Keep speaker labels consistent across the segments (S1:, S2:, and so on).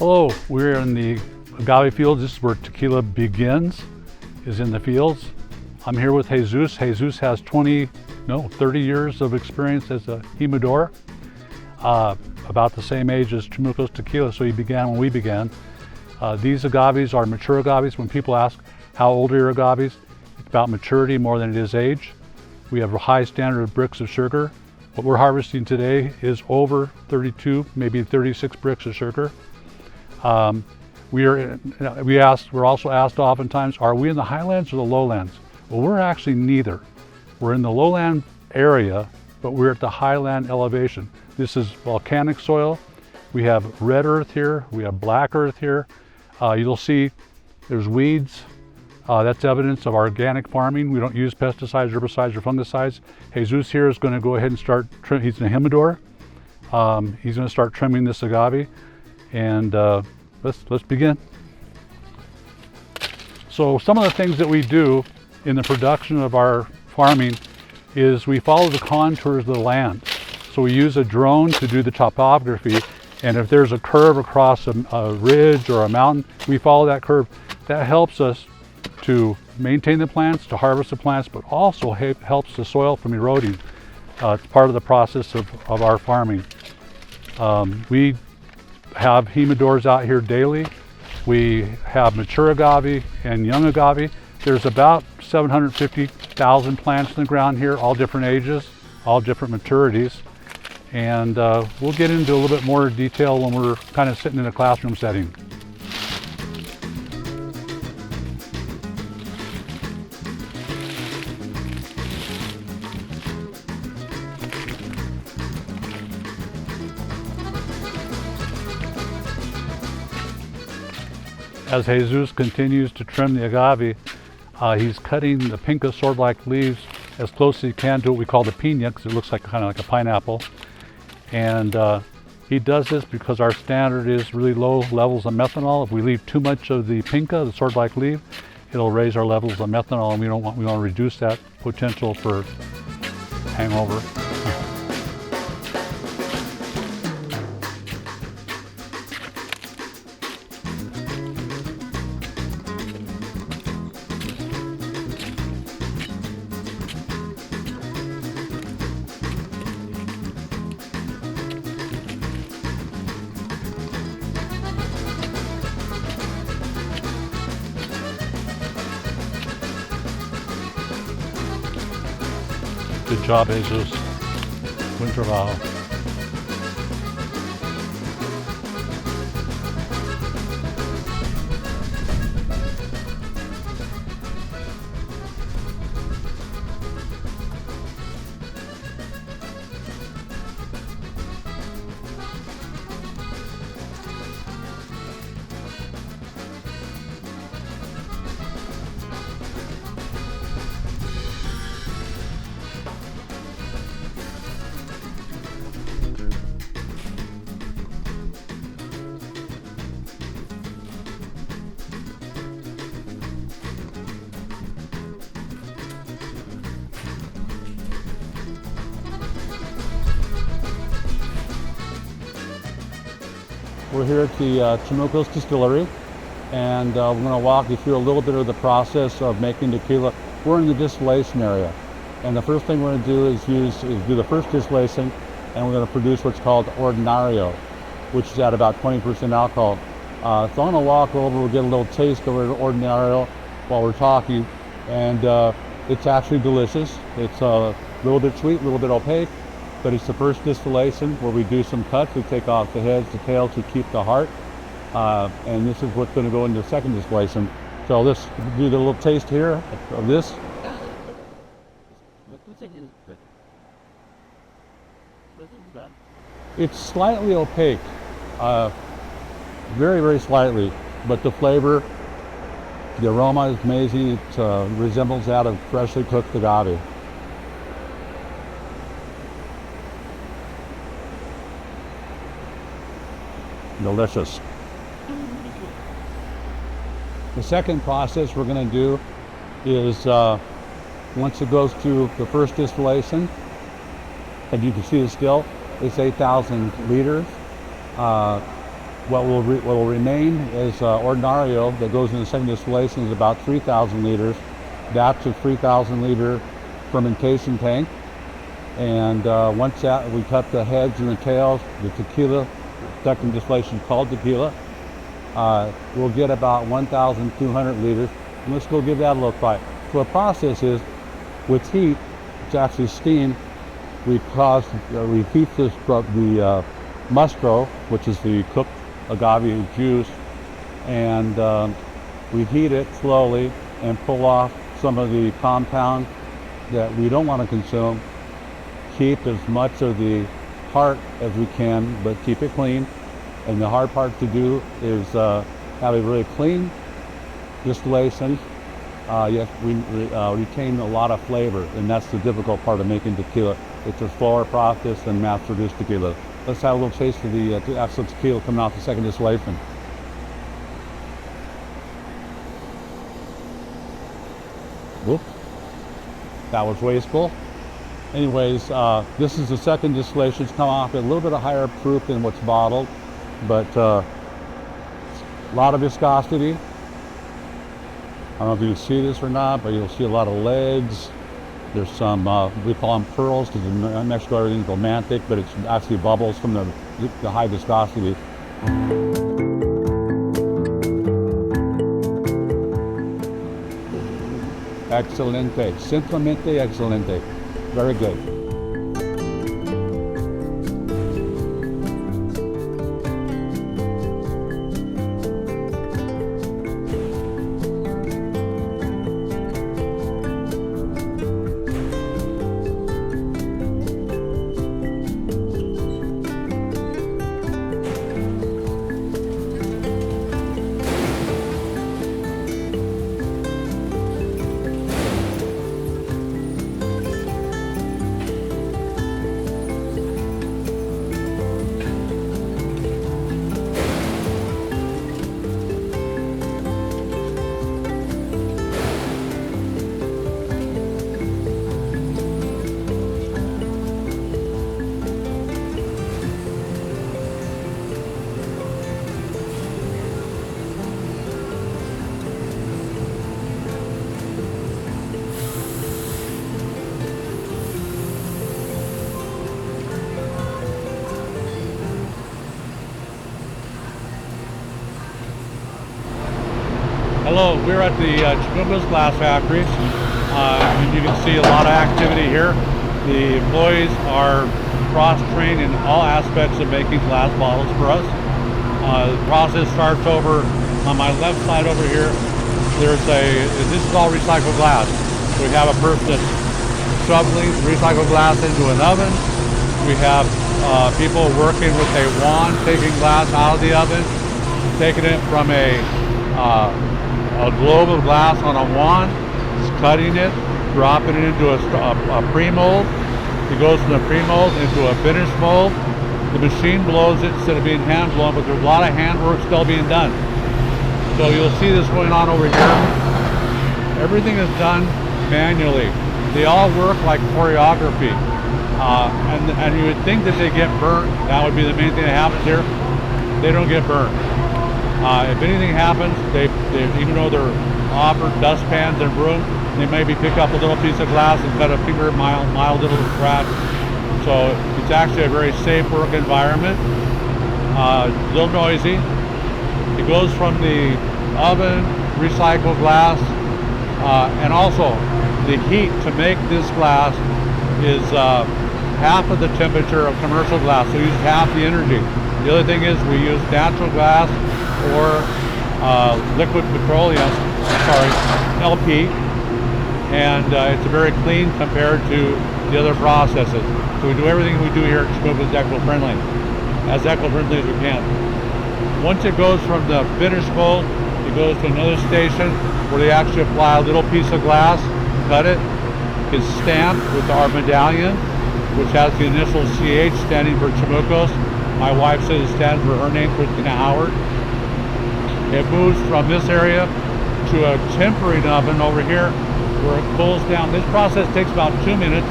S1: Hello, we're in the agave fields. This is where tequila begins, is in the fields. I'm here with Jesus. Jesus has 30 years of experience as a humidor, about the same age as Chamucos tequila, so he began when we began. These agaves are mature agaves. When people ask how old are your agaves, it's about maturity more than it is age. We have a high standard of bricks of sugar. What we're harvesting today is over 32, maybe 36 bricks of sugar. We're also asked oftentimes, are we in the highlands or the lowlands? Well, we're actually neither. We're in the lowland area, but we're at the highland elevation. This is volcanic soil. We have red earth here. We have black earth here. You'll see there's weeds. That's evidence of organic farming. We don't use pesticides, herbicides, or fungicides. Jesus here is going to go ahead and start trimming. He's a humidor. He's going to start trimming this agave, and let's begin. So some of the things that we do in the production of our farming is we follow the contours of the land. So we use a drone to do the topography, and if there's a curve across a ridge or a mountain, we follow that curve. That helps us to maintain the plants, to harvest the plants, but also helps the soil from eroding. It's part of the process of our farming. We have humidors out here daily. We have mature agave and young agave. There's about 750,000 plants in the ground here, all different ages, all different maturities. And we'll get into a little bit more detail when we're kind of sitting in a classroom setting. As Jesus continues to trim the agave, he's cutting the pinca sword-like leaves as close as he can to what we call the piña, because it looks like kind of like a pineapple. And he does this because our standard is really low levels of methanol. If we leave too much of the pinca, the sword-like leaf, it'll raise our levels of methanol, and we want to reduce that potential for hangover. Good job, Jesus. Buen trabajo. We're here at the Chamucos distillery, and we're going to walk you through a little bit of the process of making tequila. We're in the distillation area, and the first thing we're going to do is do the first distillation, and we're going to produce what's called ordinario, which is at about 20% alcohol. So I'm going to walk over, we'll get a little taste of ordinario while we're talking, and it's actually delicious. It's a little bit sweet, a little bit opaque, but it's the first distillation where we do some cuts. We take off the heads, the tails to keep the heart, and this is what's going to go into the second distillation. So let's do the little taste here of this. It's slightly opaque, very, very slightly, but the flavor, the aroma is amazing. It resembles that of freshly cooked agave. Delicious. The second process we're going to do is once it goes to the first distillation, and you can see the still, it's 8,000 liters. What will remain is Ordinario that goes in the second distillation is about 3,000 liters. That's a 3,000 liter fermentation tank. And once that, we cut the heads and the tails, the tequila, second distillation called tequila. We'll get about 1,200 liters. And let's go give that a little try. So the process is, with heat, it's actually steam. We heat the mustro, which is the cooked agave juice, and we heat it slowly and pull off some of the compound that we don't want to consume. Keep as much of the heart as we can, but keep it clean. And the hard part to do is have a really clean distillation. Yes, we retain a lot of flavor, and that's the difficult part of making tequila. It's a slower process than mass-produced tequila. Let's have a little taste of the actual tequila coming off the second distillation. Whoop. That was wasteful. Anyways, this is the second distillation. It's come off at a little bit of higher proof than what's bottled, but a lot of viscosity. I don't know if you can see this or not, but you'll see a lot of legs. There's some, we call them pearls because in Mexico everything's romantic, but it's actually bubbles from the high viscosity. Excelente, simplemente excelente. Very good. Hello, we're at the Chamucos glass factories. And you can see a lot of activity here. The employees are cross-trained in all aspects of making glass bottles for us. The process starts over on my left side over here. This is all recycled glass. We have a person that's shoveling recycled glass into an oven. We have people working with a wand, taking glass out of the oven, taking it from a globe of glass on a wand, cutting it, dropping it into a pre-mold. It goes from the pre-mold into a finished mold. The machine blows it instead of being hand blown, but there's a lot of hand work still being done. So you'll see this going on over here. Everything is done manually. They all work like choreography. And you would think that they get burnt. That would be the main thing that happens here. They don't get burnt. If anything happens, they even though they're offered dustpans and broom, they maybe pick up a little piece of glass and cut a finger, mild little scratch. So it's actually a very safe work environment. A little noisy. It goes from the oven, recycled glass, and also the heat to make this glass is half of the temperature of commercial glass, so we use half the energy. The other thing is we use natural glass or liquid petroleum, LP, and it's very clean compared to the other processes. So we do everything we do here at Chamucos eco-friendly, as eco-friendly as we can. Once it goes from the finished mold, it goes to another station where they actually apply a little piece of glass, cut it, is stamped with our medallion, which has the initial CH standing for Chamucos. My wife says it stands for her name, Christina Howard. It moves from this area to a tempering oven over here where it cools down. This process takes about 2 minutes.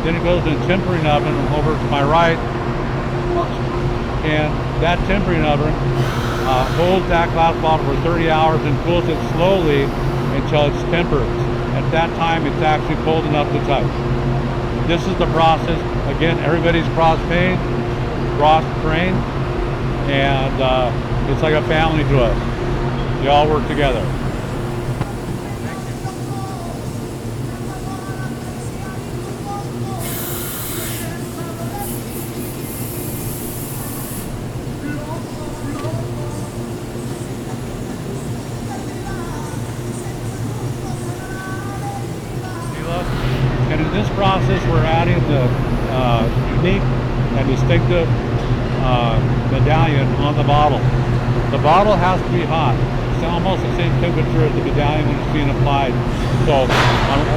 S1: Then it goes to a tempering oven over to my right. And that tempering oven holds that glass bottle for 30 hours and cools it slowly until it's tempered. At that time, it's actually cold enough to touch. This is the process. Again, everybody's cross-trained, and it's like a family to us. They all work together. And in this process, we're adding the unique and distinctive medallion on the bottle. The bottle has to be hot. It's almost the same temperature as the medallion when it's being applied. So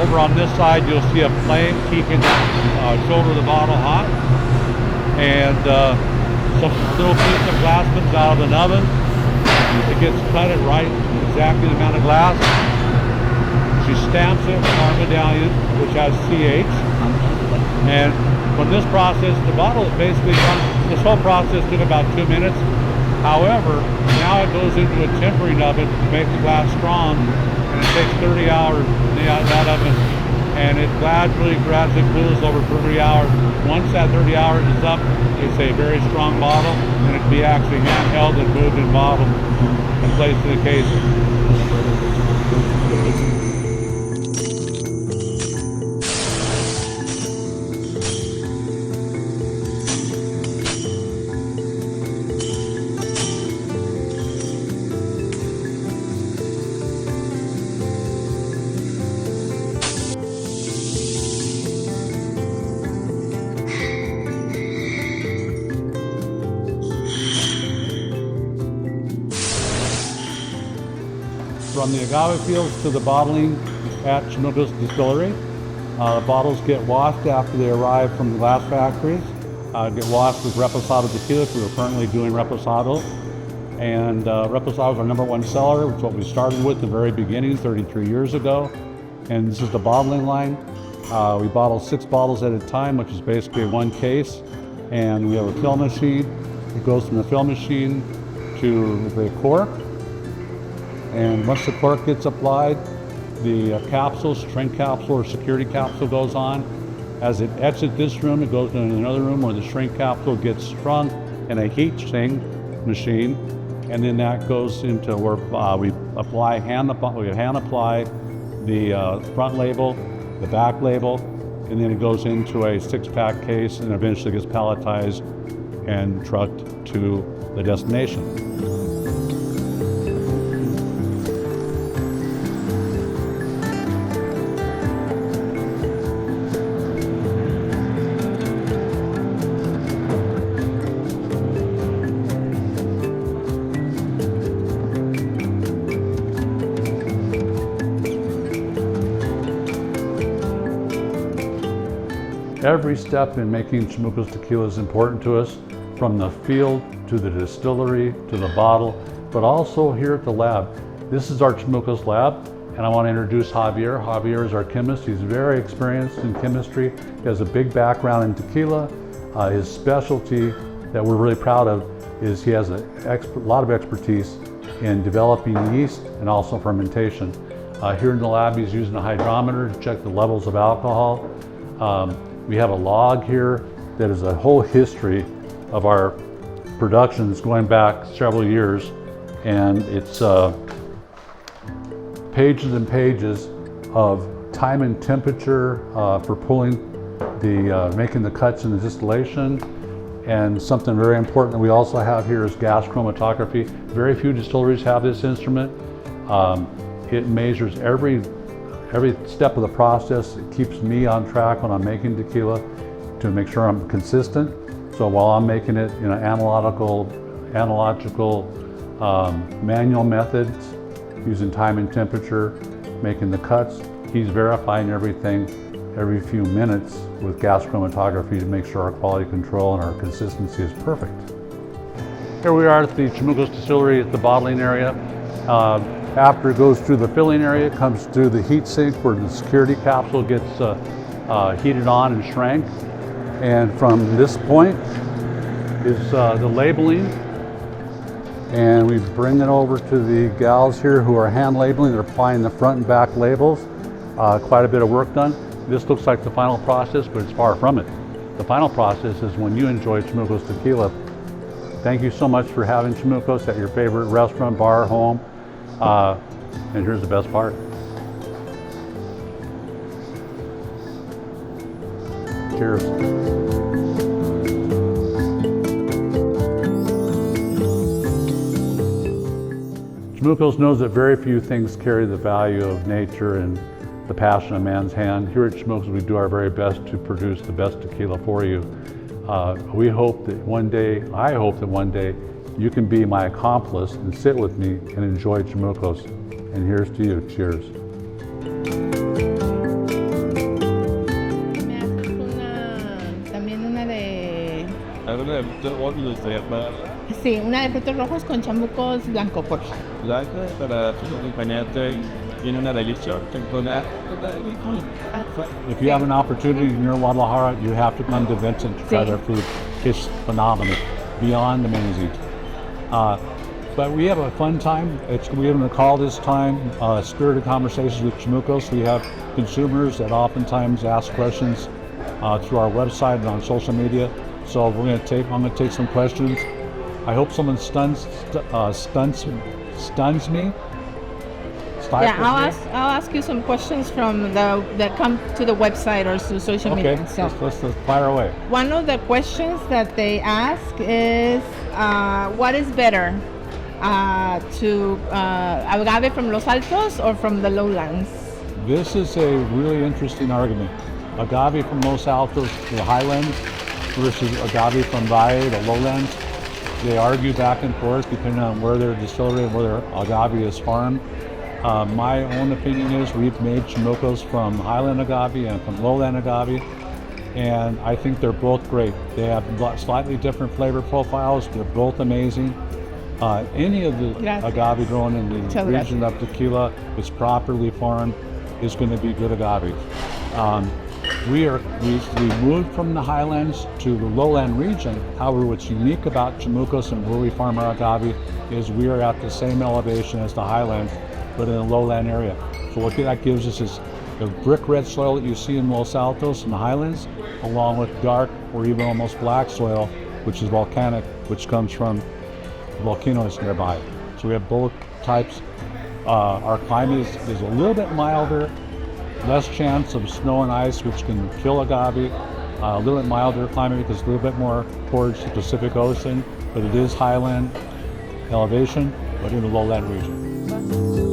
S1: over on this side, you'll see a flame keeping the shoulder of the bottle hot. And some little piece of glass comes out of an oven. It gets cut at right, exactly the amount of glass. She stamps it with our medallion, which has CH. And from this process, the bottle is basically done. This whole process took about 2 minutes. However, now it goes into a tempering oven to make the glass strong, and it takes 30 hours in that oven, and it gradually cools over 30 hours. Once that 30 hours is up, it's a very strong bottle, and it can be actually handheld and moved and bottled and placed in the case. From the agave fields to the bottling at Chamucos Distillery. Bottles get washed after they arrive from the glass factories. Get washed with Reposado tequila, because we're currently doing Reposado. And Reposado is our #1 seller, which is what we started with at the very beginning, 33 years ago. And this is the bottling line. We bottle 6 bottles at a time, which is basically 1 case. And we have a fill machine. It goes from the fill machine to the cork. And once the cork gets applied, the capsule, shrink capsule or security capsule goes on. As it exits this room, it goes into another room where the shrink capsule gets shrunk in a heat shrink machine. And then that goes into where we hand apply the front label, the back label, and then it goes into a 6-pack case and eventually gets palletized and trucked to the destination. Every step in making Chamucos tequila is important to us, from the field to the distillery to the bottle, but also here at the lab. This is our Chamucos lab, and I want to introduce Javier. Javier is our chemist. He's very experienced in chemistry. He has a big background in tequila. His specialty that we're really proud of is he has a lot of expertise in developing yeast and also fermentation. Here in the lab, he's using a hydrometer to check the levels of alcohol. We have a log here that is a whole history of our productions going back several years, and it's pages and pages of time and temperature for pulling making the cuts in the distillation. And something very important that we also have here is gas chromatography. Very few distilleries have this instrument. It measures every step of the process. It keeps me on track when I'm making tequila to make sure I'm consistent. So while I'm making it in an analogical manual methods, using time and temperature, making the cuts, he's verifying everything every few minutes with gas chromatography to make sure our quality control and our consistency is perfect. Here we are at the Chamucos Distillery at the bottling area. After it goes through the filling area, it comes through the heat sink where the security capsule gets heated on and shrank. And from this point, is the labeling, and we bring it over to the gals here who are hand labeling. They're applying the front and back labels. Quite a bit of work done. This looks like the final process, but it's far from it. The final process is when you enjoy Chamucos tequila. Thank you so much for having Chamucos at your favorite restaurant, bar, home. And here's the best part. Cheers. Chamucos knows that very few things carry the value of nature and the passion of man's hand. Here at Chamucos, we do our very best to produce the best tequila for you. We hope that one day, I hope that one day, you can be my accomplice and sit with me and enjoy Chamucos. And here's to you. Cheers.
S2: También una de...
S3: ¿Alguna de frutos rojos les gustaría para
S2: Sí, una de frutos rojos con chamucos blanco, por favor.
S3: blanca para su acompañante? Tiene una delicia.
S1: If you have an opportunity in your Guadalajara, you have to come to Vincent to try
S2: Sí.
S1: their food. It's phenomenal, beyond amazing. But we have a fun time. We're going to call this time Spirited Conversations with Chamucos. We have consumers that oftentimes ask questions through our website and on social media. So I'm going to take some questions. I hope someone stuns me.
S2: Yeah, I'll ask you some questions from that come to the website or to social
S1: Okay,
S2: media. So
S1: let's fire away.
S2: one of the questions that they ask is, what is better, agave from Los Altos or from the lowlands?
S1: This is a really interesting argument. Agave from Los Altos, the highlands, versus agave from Valle, the lowlands. They argue back and forth depending on where their distillery and where their agave is farmed. My own opinion is we've made Chamucos from highland agave and from lowland agave, and I think they're both great. They have slightly different flavor profiles. They're both amazing. Any of the agave grown in the region of tequila is properly farmed is going to be good agave. We moved from the highlands to the lowland region. However, what's unique about Chamucos and where we farm our agave is we are at the same elevation as the highlands, but in a lowland area. So what that gives us is the brick red soil that you see in Los Altos and the highlands, along with dark or even almost black soil, which is volcanic, which comes from volcanoes nearby. So we have both types. Our climate is a little bit milder, less chance of snow and ice, which can kill agave. A little bit milder climate because it's a little bit more towards the Pacific Ocean, but it is highland elevation, but in the lowland region.